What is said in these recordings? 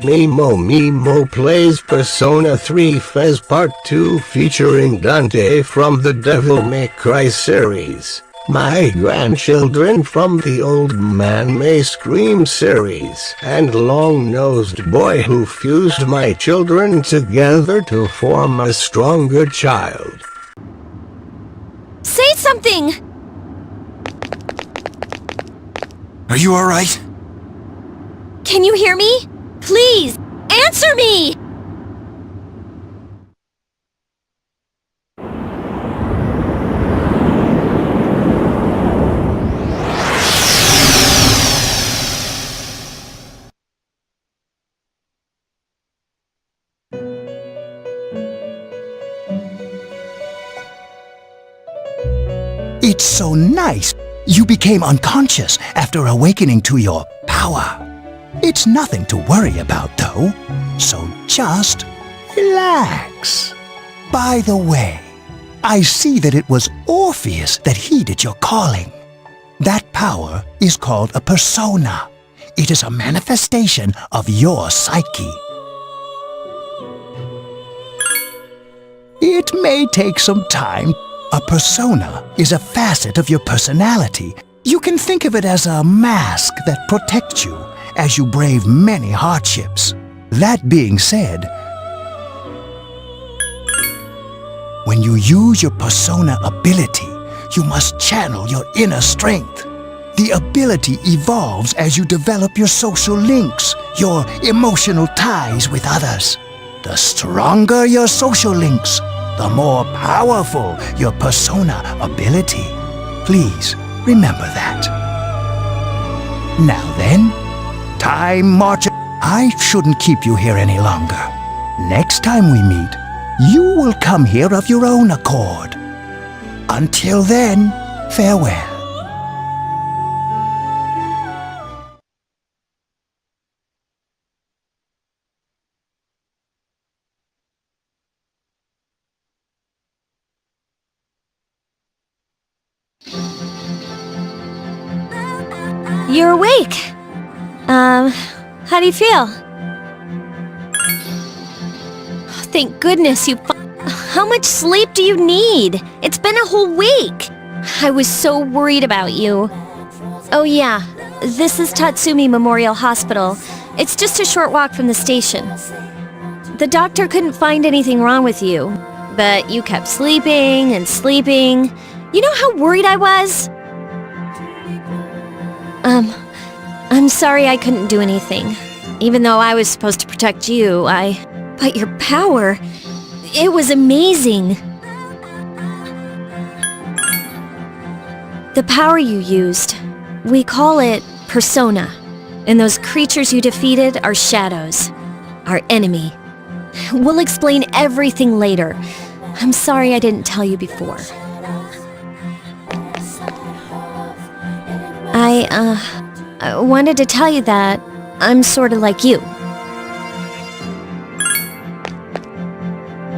Mimo plays Persona 3 FES Part 2 featuring Dante from the Devil May Cry series. My grandchildren from the Old Man May Scream series. And Long-Nosed Boy who fused my children together to form a stronger child. Say something! Are you alright? Can you hear me? Please, answer me! It's so nice. You became unconscious after awakening to your power. It's nothing to worry about, though. So just relax. By the way, I see that it was Orpheus that heeded your calling. That power is called a persona. It is a manifestation of your psyche. It may take some time. A persona is a facet of your personality. You can think of it as a mask that protects you as you brave many hardships. That being said, when you use your persona ability, you must channel your inner strength. The ability evolves as you develop your social links, your emotional ties with others. The stronger your social links, the more powerful your persona ability. Please remember that. Now then, time marches. I shouldn't keep you here any longer. Next time we meet, you will come here of your own accord. Until then, farewell. You're awake. How do you feel? Thank goodness you How much sleep do you need? It's been a whole week. I was so worried about you. Oh yeah, this is Tatsumi Memorial Hospital. It's just a short walk from the station. The doctor couldn't find anything wrong with you, but you kept sleeping and sleeping. You know how worried I was? I'm sorry I couldn't do anything. Even though I was supposed to protect you, But your power, it was amazing. The power you used, we call it persona. And those creatures you defeated are shadows, our enemy. We'll explain everything later. I'm sorry I didn't tell you before. I wanted to tell you that I'm sort of like you.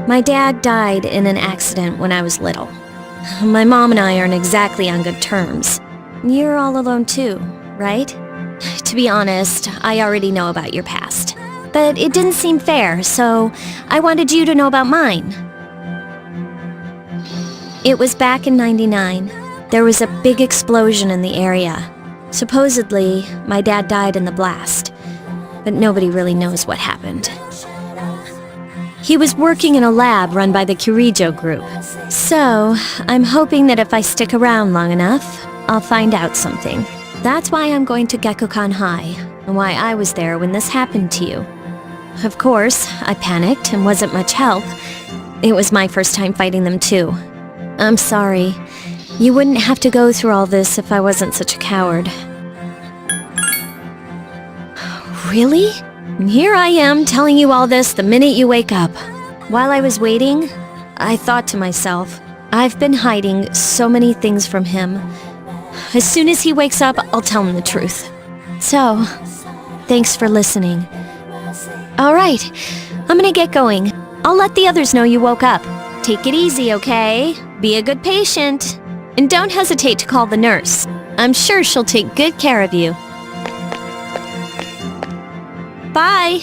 My dad died in an accident when I was little. My mom and I aren't exactly on good terms. You're all alone too, right? To be honest, I already know about your past. But it didn't seem fair, so I wanted you to know about mine. It was back in '99. There was a big explosion in the area. Supposedly, my dad died in the blast, but nobody really knows what happened. He was working in a lab run by the Kirijo group. So, I'm hoping that if I stick around long enough, I'll find out something. That's why I'm going to Gekukan High, and why I was there when this happened to you. Of course, I panicked and wasn't much help. It was my first time fighting them too. I'm sorry. You wouldn't have to go through all this if I wasn't such a coward. Really? Here I am telling you all this the minute you wake up. While I was waiting, I thought to myself, I've been hiding so many things from him. As soon as he wakes up, I'll tell him the truth. So, thanks for listening. Alright, I'm gonna get going. I'll let the others know you woke up. Take it easy, okay? Be a good patient. And don't hesitate to call the nurse. I'm sure she'll take good care of you. Bye!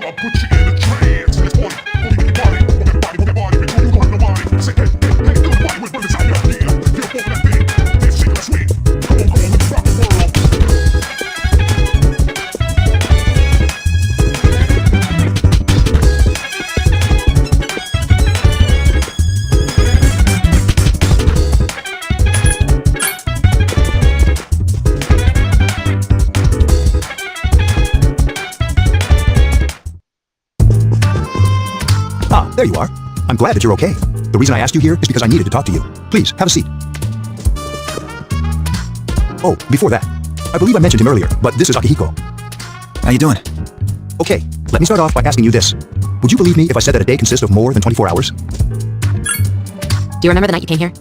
I'll put you in a trance. It's party, boogie, party, boogie, body, we do you no mind. Say hey, hey, hey, good body with brothers out here. Yeah, feel for that thing. It's shake that swing. Come on, let's rock the world. Ah, there you are. I'm glad that you're okay. The reason I asked you here is because I needed to talk to you. Please, have a seat. Oh, before that, I believe I mentioned him earlier, but this is Akihiko. How you doing? Okay, let me start off by asking you this. Would you believe me if I said that a day consists of more than 24 hours? Do you remember the night you came here?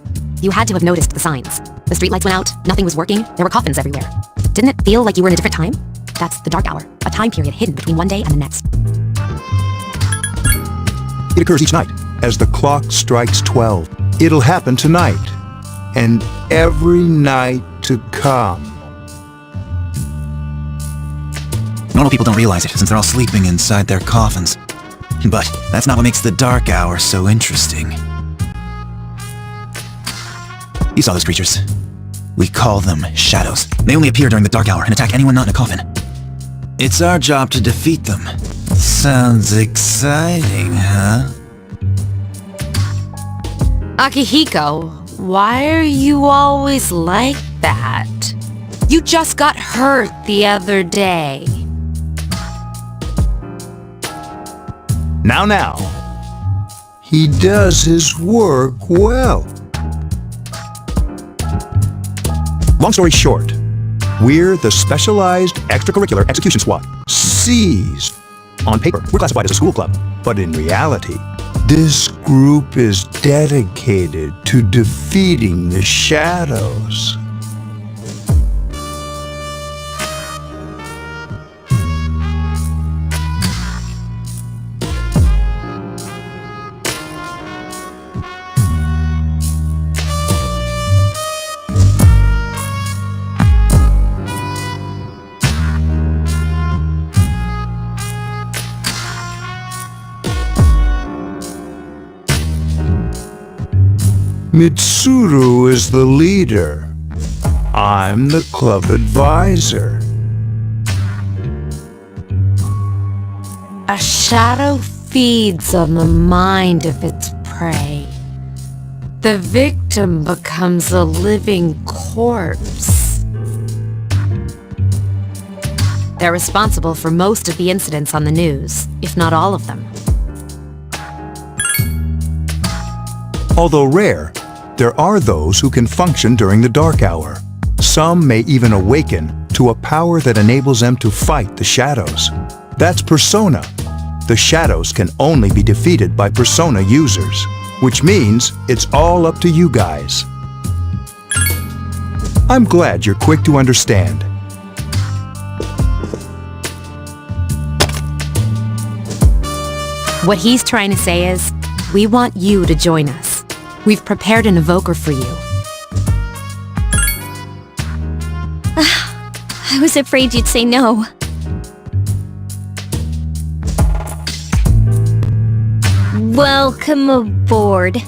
You had to have noticed the signs. The streetlights went out, nothing was working, there were coffins everywhere. Didn't it feel like you were in a different time? That's the dark hour, a time period hidden between one day and the next. It occurs each night, as the clock strikes 12. It'll happen tonight, and every night to come. Normal people don't realize it, since they're all sleeping inside their coffins. But that's not what makes the dark hour so interesting. You saw those creatures. We call them shadows. They only appear during the dark hour and attack anyone not in a coffin. It's our job to defeat them. Sounds exciting, huh? Akihiko, why are you always like that? You just got hurt the other day. Now. He does his work well. Long story short, we're the Specialized Extracurricular Execution Squad. SEAS. On paper, we're classified as a school club, but in reality, this group is dedicated to defeating the shadows. Mitsuru is the leader. I'm the club advisor. A shadow feeds on the mind of its prey. The victim becomes a living corpse. They're responsible for most of the incidents on the news, if not all of them. Although rare, there are those who can function during the dark hour. Some may even awaken to a power that enables them to fight the shadows. That's Persona. The shadows can only be defeated by Persona users, which means it's all up to you guys. I'm glad you're quick to understand. What he's trying to say is, we want you to join us. We've prepared an evoker for you. I was afraid you'd say no. Welcome aboard.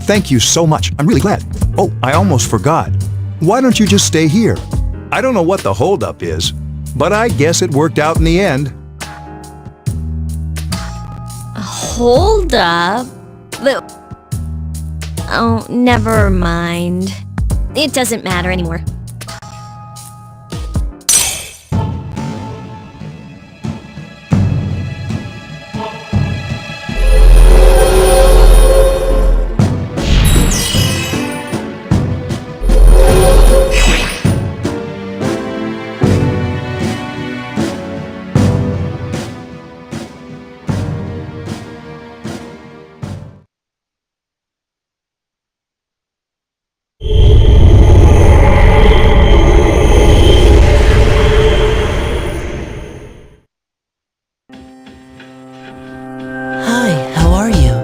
Thank you so much. I'm really glad. Oh, I almost forgot. Why don't you just stay here? I don't know what the holdup is, but I guess it worked out in the end. Hold up. Oh, never mind. It doesn't matter anymore. Hi, how are you?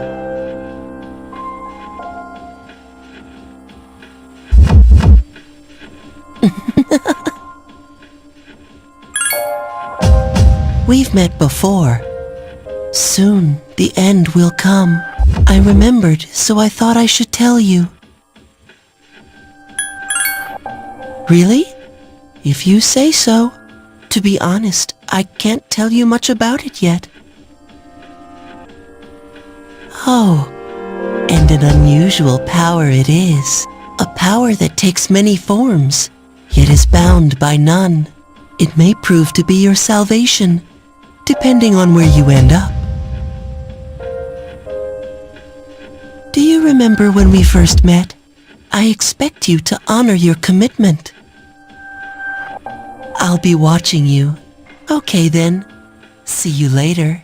We've met before. Soon, the end will come. I remembered, so I thought I should tell you. Really? If you say so. To be honest, I can't tell you much about it yet. Oh, and an unusual power it is. A power that takes many forms, yet is bound by none. It may prove to be your salvation, depending on where you end up. Do you remember when we first met? I expect you to honor your commitment. I'll be watching you. Okay then. See you later.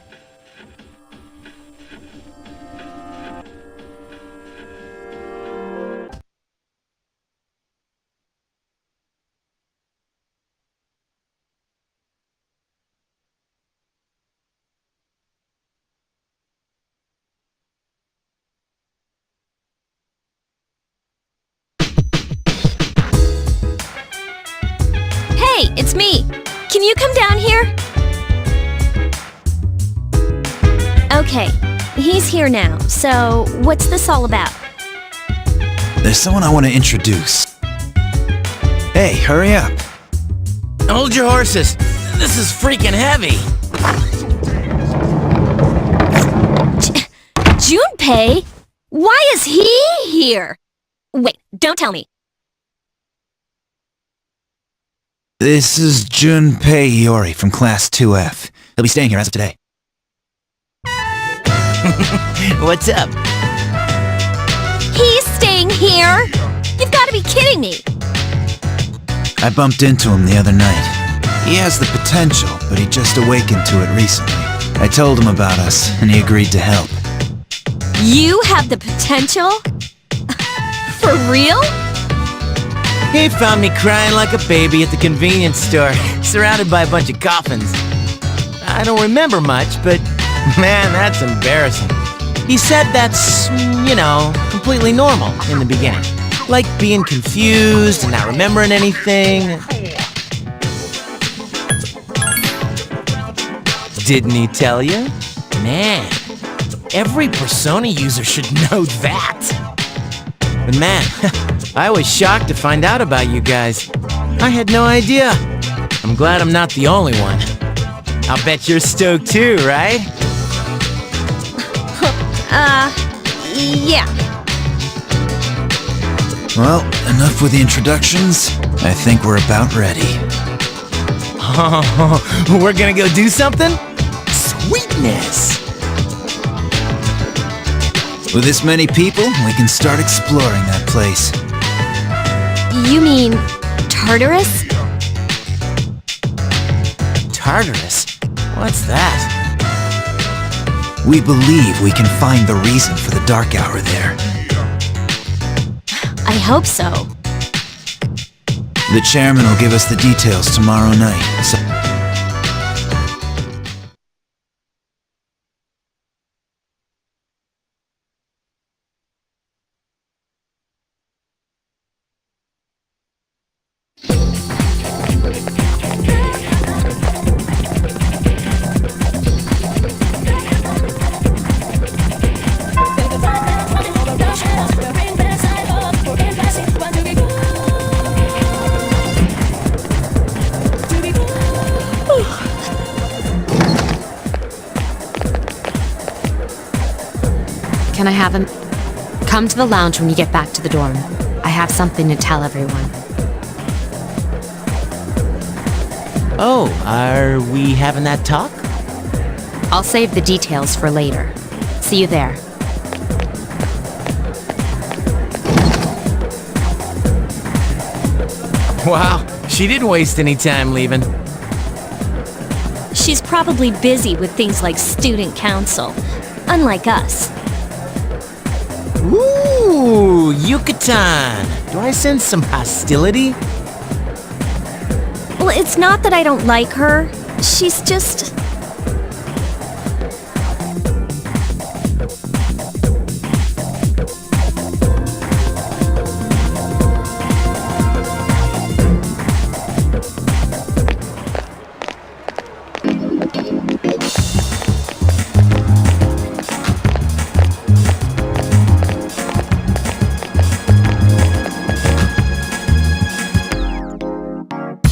Hey, it's me. Can you come down here? Okay, he's here now. So, what's this all about? There's someone I want to introduce. Hey, hurry up. Hold your horses. This is freaking heavy. Junpei? Why is he here? Wait, don't tell me. This is Junpei Iori from Class 2F. He'll be staying here as of today. What's up? He's staying here? You've got to be kidding me. I bumped into him the other night. He has the potential, but he just awakened to it recently. I told him about us, and he agreed to help. You have the potential? For real? He found me crying like a baby at the convenience store, surrounded by a bunch of coffins. I don't remember much, but man, that's embarrassing. He said that's, completely normal in the beginning. Like being confused and not remembering anything. Didn't he tell you? Man, every Persona user should know that. But man, I was shocked to find out about you guys. I had no idea. I'm glad I'm not the only one. I'll bet you're stoked too, right? Yeah. Well, enough with the introductions. I think we're about ready. Oh, we're gonna go do something? Sweetness! With this many people, we can start exploring that place. You mean Tartarus? Tartarus? What's that? We believe we can find the reason for the dark hour there. I hope so. The chairman will give us the details tomorrow night. So Can I have him? Come to the lounge when you get back to the dorm. I have something to tell everyone. Oh, are we having that talk? I'll save the details for later. See you there. Wow, she didn't waste any time leaving. She's probably busy with things like student council, unlike us. Ooh, Yucatan! Do I sense some hostility? Well, it's not that I don't like her. She's just...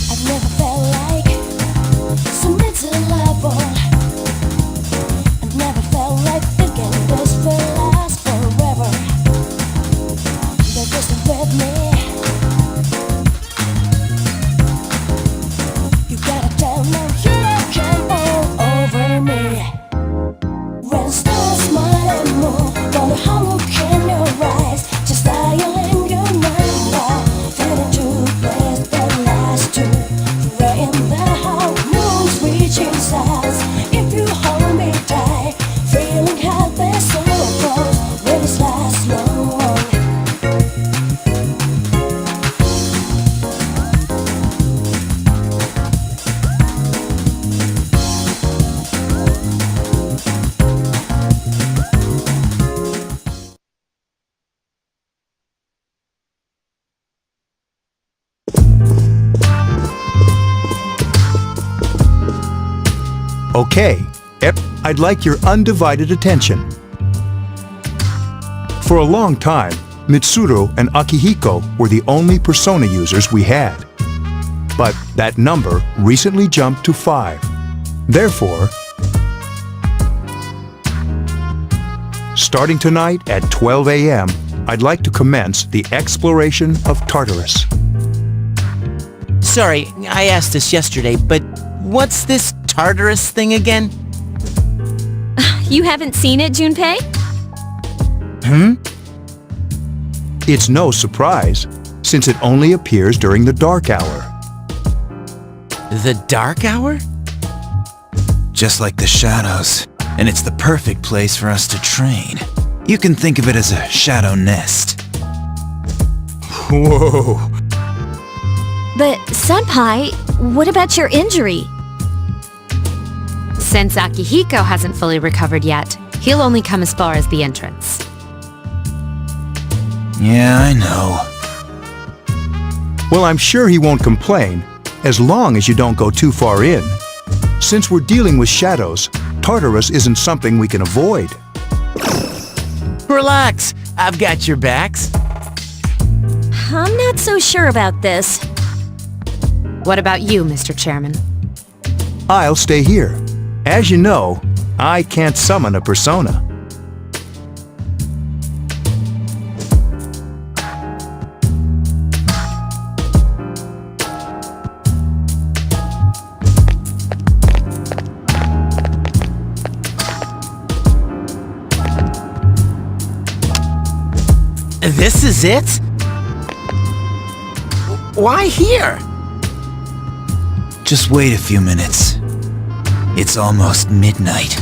I've never felt like so mental level. I've never felt like thinking this will last forever. They're just with me. You gotta tell them you can all over me. When stars smile and move, wonder how look in your eyes, just dialing your mind now, fading to place the last two. Right in the house, moon's reaching sides. If you hold me tight, feeling happy so close, will this last long? Okay, I'd like your undivided attention. For a long time, Mitsuru and Akihiko were the only persona users we had. But that number recently jumped to 5. Therefore, starting tonight at 12 a.m., I'd like to commence the exploration of Tartarus. Sorry, I asked this yesterday, but what's this Tartarus thing again? You haven't seen it, Junpei? It's no surprise, since it only appears during the dark hour. The dark hour? just like the shadows, and it's the perfect place for us to train. You can think of it as a shadow nest. Whoa! But, Senpai, what about your injury? Since Akihiko hasn't fully recovered yet, he'll only come as far as the entrance. Yeah, I know. Well, I'm sure he won't complain, as long as you don't go too far in. Since we're dealing with shadows, Tartarus isn't something we can avoid. Relax, I've got your backs. I'm not so sure about this. What about you, Mr. Chairman? I'll stay here. As you know, I can't summon a persona. This is it? Why here? Just wait a few minutes. It's almost midnight.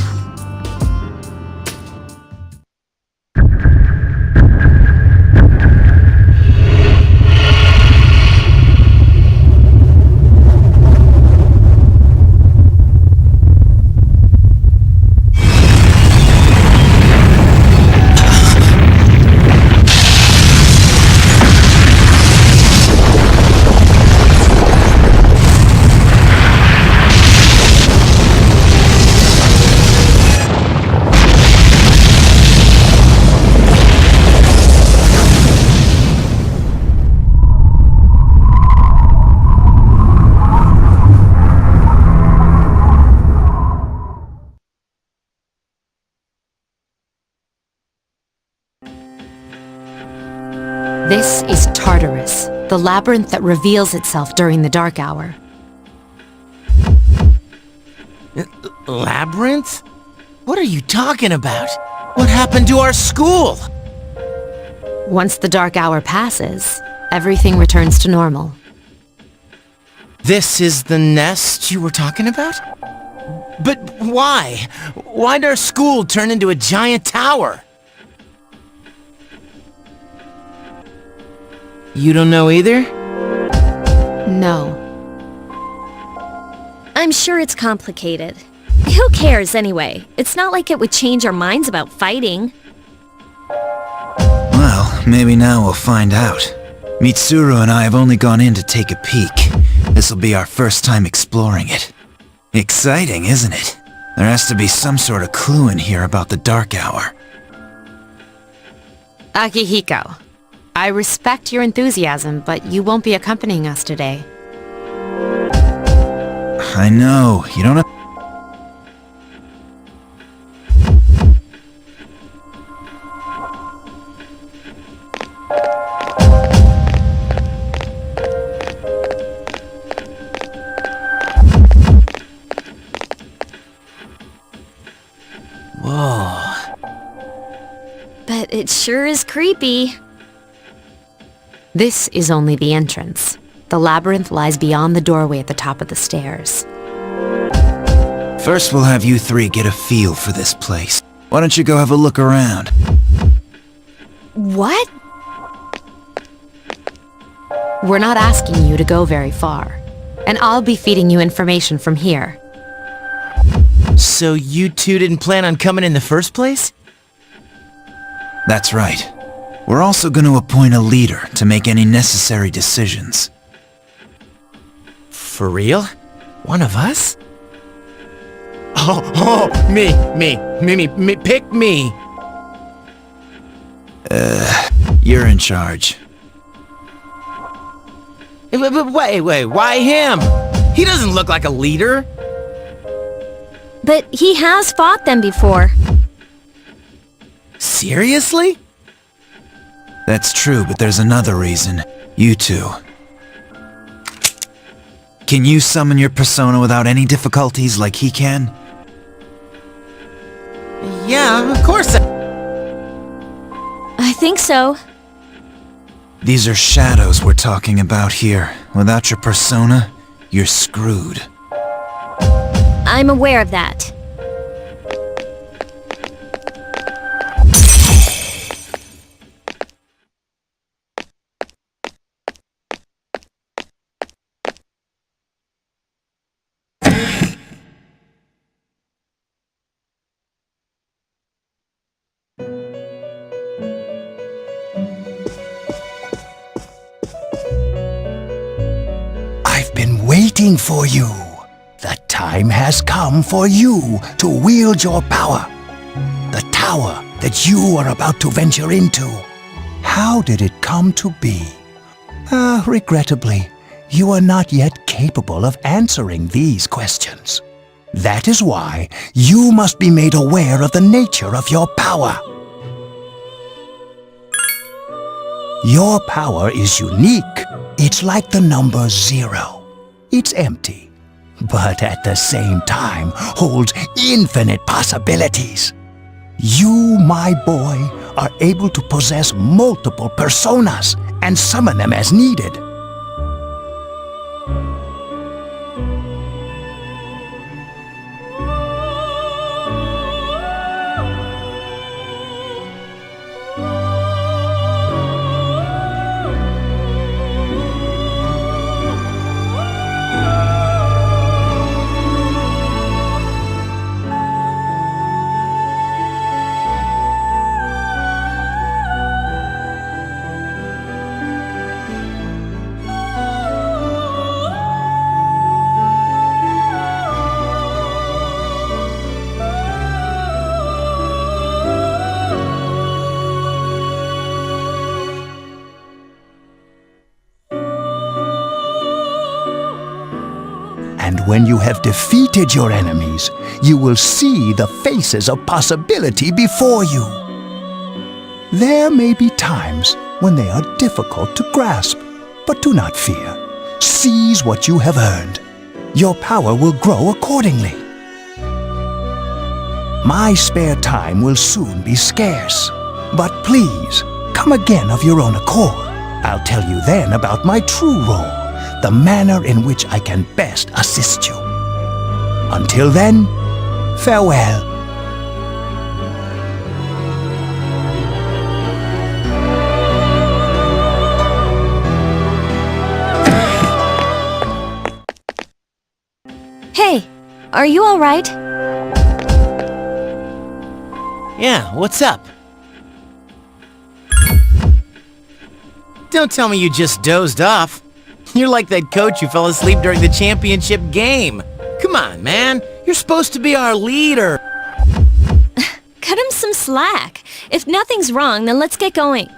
This is Tartarus, the labyrinth that reveals itself during the dark hour. Labyrinth? What are you talking about? What happened to our school? Once the dark hour passes, everything returns to normal. This is the nest you were talking about? But why? Why'd our school turn into a giant tower? You don't know either? No. I'm sure it's complicated. Who cares anyway? It's not like it would change our minds about fighting. Well, maybe now we'll find out. Mitsuru and I have only gone in to take a peek. This'll be our first time exploring it. Exciting, isn't it? There has to be some sort of clue in here about the dark hour. Akihiko, I respect your enthusiasm, but you won't be accompanying us today. I know, you don't have... Whoa. But it sure is creepy. This is only the entrance. The labyrinth lies beyond the doorway at the top of the stairs. First we'll have you three get a feel for this place. Why don't you go have a look around? What? We're not asking you to go very far, and I'll be feeding you information from here. So you two didn't plan on coming in the first place? That's right. We're also going to appoint a leader to make any necessary decisions. For real? One of us? Me, pick me! You're in charge. But wait, why him? He doesn't look like a leader. But he has fought them before. Seriously? That's true, but there's another reason. You two. Can you summon your persona without any difficulties like he can? Yeah, of course. I think so. These are shadows we're talking about here. Without your persona, you're screwed. I'm aware of that. I've been waiting for you. The time has come for you to wield your power. The tower that you are about to venture into. How did it come to be? Regrettably, you are not yet capable of answering these questions. That is why you must be made aware of the nature of your power. Your power is unique. It's like the number 0. It's empty, but at the same time holds infinite possibilities. You, my boy, are able to possess multiple personas and summon them as needed. And when you have defeated your enemies, you will see the faces of possibility before you. There may be times when they are difficult to grasp, but do not fear. Seize what you have earned. Your power will grow accordingly. My spare time will soon be scarce, but please, come again of your own accord. I'll tell you then about my true role, the manner in which I can best assist you. Until then, farewell. Hey, are you all right? Yeah, what's up? Don't tell me you just dozed off. You're like that coach who fell asleep during the championship game. Come on, man. You're supposed to be our leader. Cut him some slack. If nothing's wrong, then let's get going.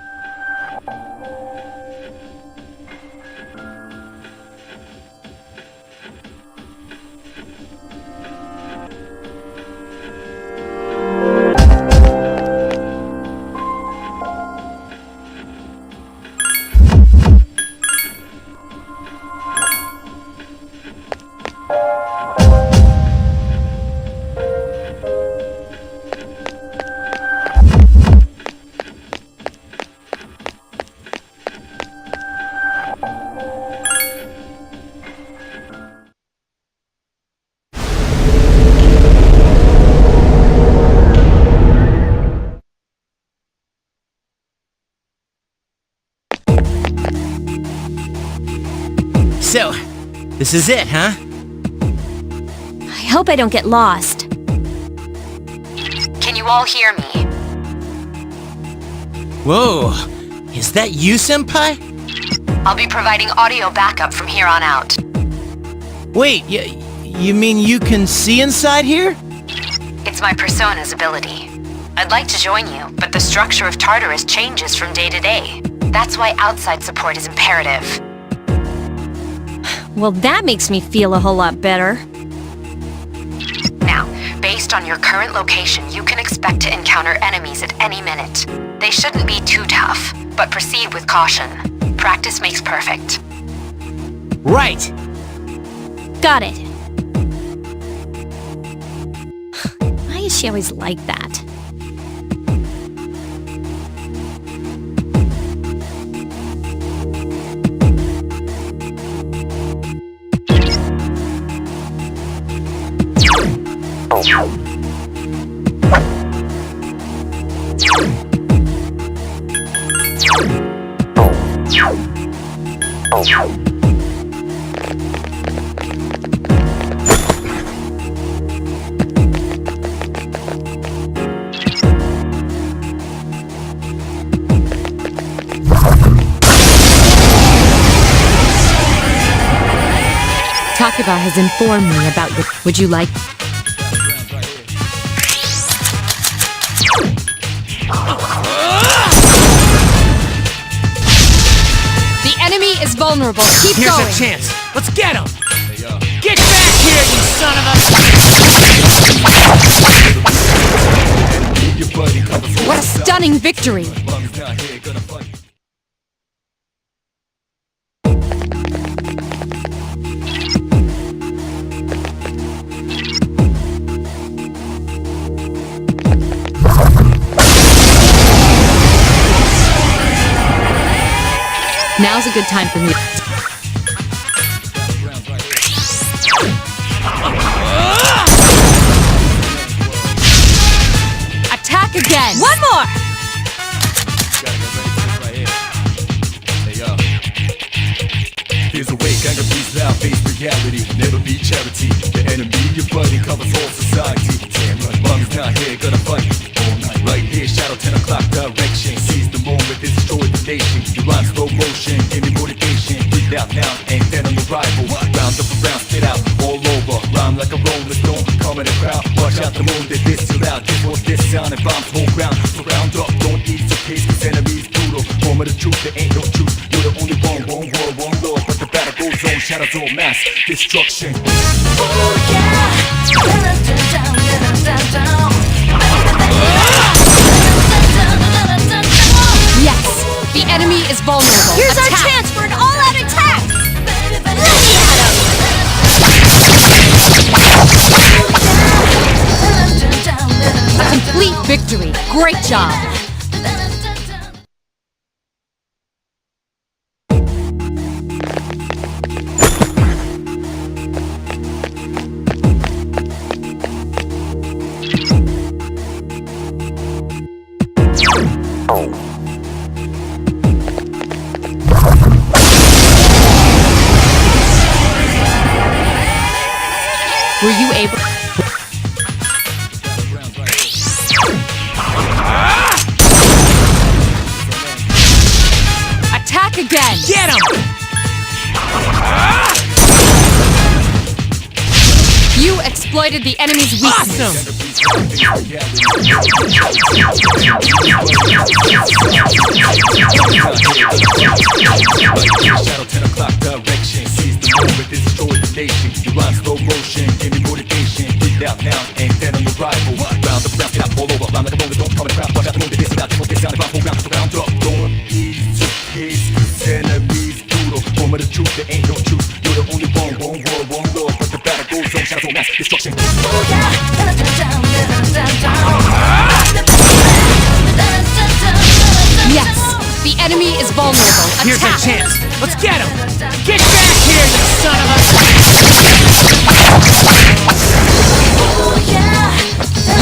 So, this is it, huh? I hope I don't get lost. Can you all hear me? Whoa, is that you, Senpai? I'll be providing audio backup from here on out. Wait, you mean you can see inside here? It's my persona's ability. I'd like to join you, but the structure of Tartarus changes from day to day. That's why outside support is imperative. Well, that makes me feel a whole lot better. Now, based on your current location, you can expect to encounter enemies at any minute. They shouldn't be too tough, but proceed with caution. Practice makes perfect. Right! Got it. Why is she always like that? Takeba has informed me about your... Would you like... The enemy is vulnerable. Keep Here's going. a chance. Let's get him! Get back here, you son of a... What a stunning victory! Now's a good time for me. Attack again! One more! Here's a way, gang of peace, loud face reality. Never be charity. The enemy, your buddy, covers all society. Damn right, mom's not here, gonna fight all night. Right here, shadow 10 o'clock direction. Seize the moment, destroy the nation. You run slow motion, give me motivation. Breathe out now, ain't dead on arrival. Round up around, spit out, all over. Rhyme like a rolling stone, come in the crowd. Watch out the moon, that this too loud. This was this sound and bombs whole ground. So round up, don't ease the pace, cause enemies brutal. Form of the truth, there ain't no truth. You're the only one world, one love. But the battle goes on, shadows all mass destruction. Yes, the enemy is vulnerable. Here's our Attack. chance for an all-out attack! A complete victory. Great job. Were you able? Attack again! Get him! You exploited the enemy's weakness. Awesome! Shadow 10 o'clock direction. Seize the moment, destroy the nation. You run slow motion, give me motivation. Breathe out now, ain't dead on arrival. Round up, round, get out, all over. Round like a roller, don't come in the crowd. Watch out the moon, that this without this will get sound. If I hold round, round up. Don't ease to pace, cause enemies brutal. Form of the truth, there ain't no truth. You're the only one world, one love. But the battle goes on, shadows all mass destruction. Yes, the enemy is vulnerable. Here's our Attack. chance. Let's get him! Get back here, you son of a...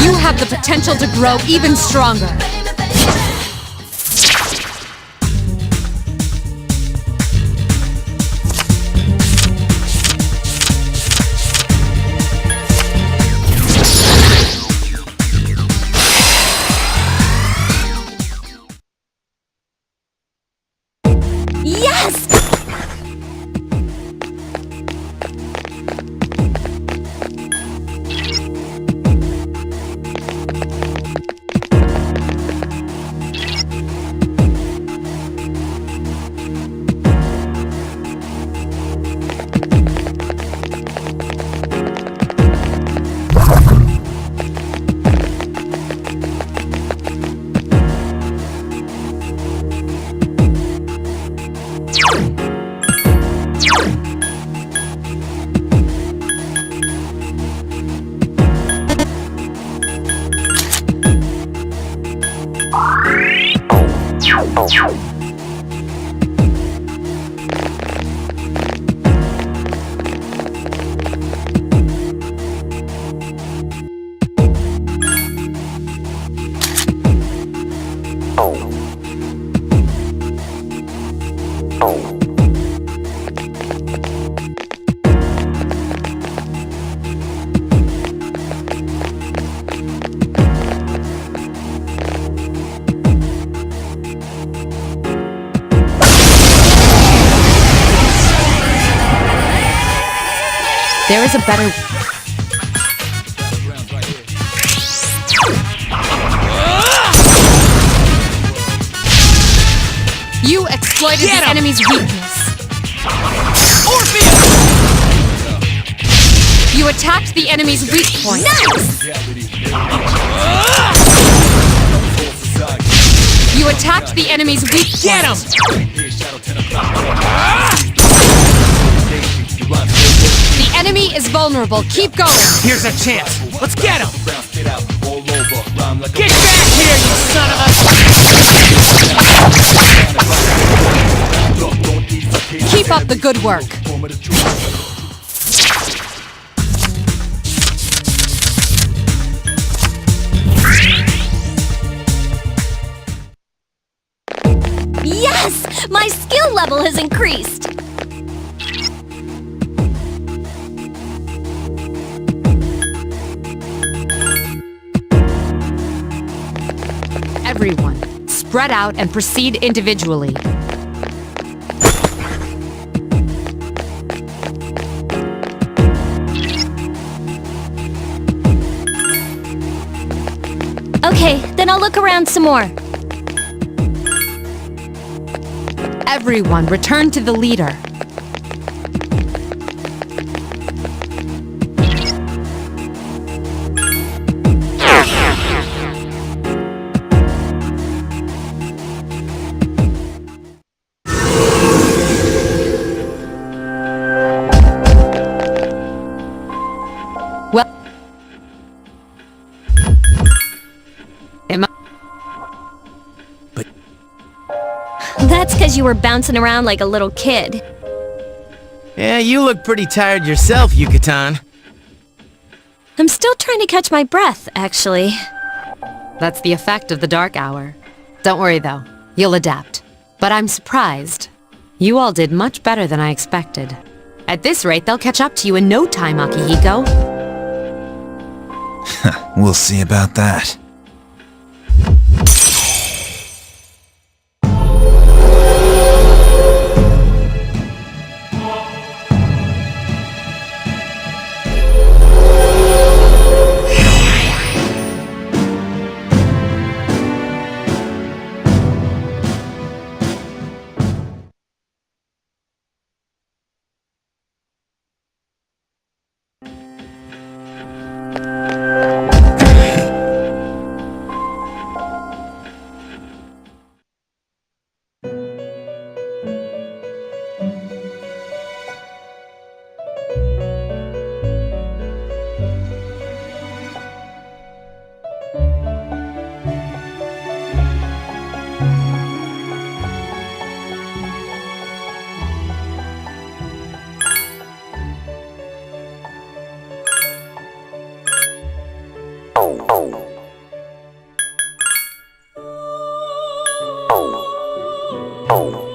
You have the potential to grow even stronger. Yes! There is a better... You exploited Get the 'em! enemy's weakness. Orpheus! You attacked the enemy's weak point. Nice! You attacked the enemy's weak point. Get him! The enemy is vulnerable. Keep going. Here's a chance. Let's get him! Get back here, you son of a... the good work. Yes! My skill level has increased! Everyone, spread out and proceed individually. Okay, then I'll look around some more. Everyone, return to the leader. Well, am I? That's because you were bouncing around like a little kid. Yeah, you look pretty tired yourself, Yucatan. I'm still trying to catch my breath, actually. That's the effect of the dark hour. Don't worry though, you'll adapt. But I'm surprised. You all did much better than I expected. At this rate, they'll catch up to you in no time, Akihiko. We'll see about that. Oh.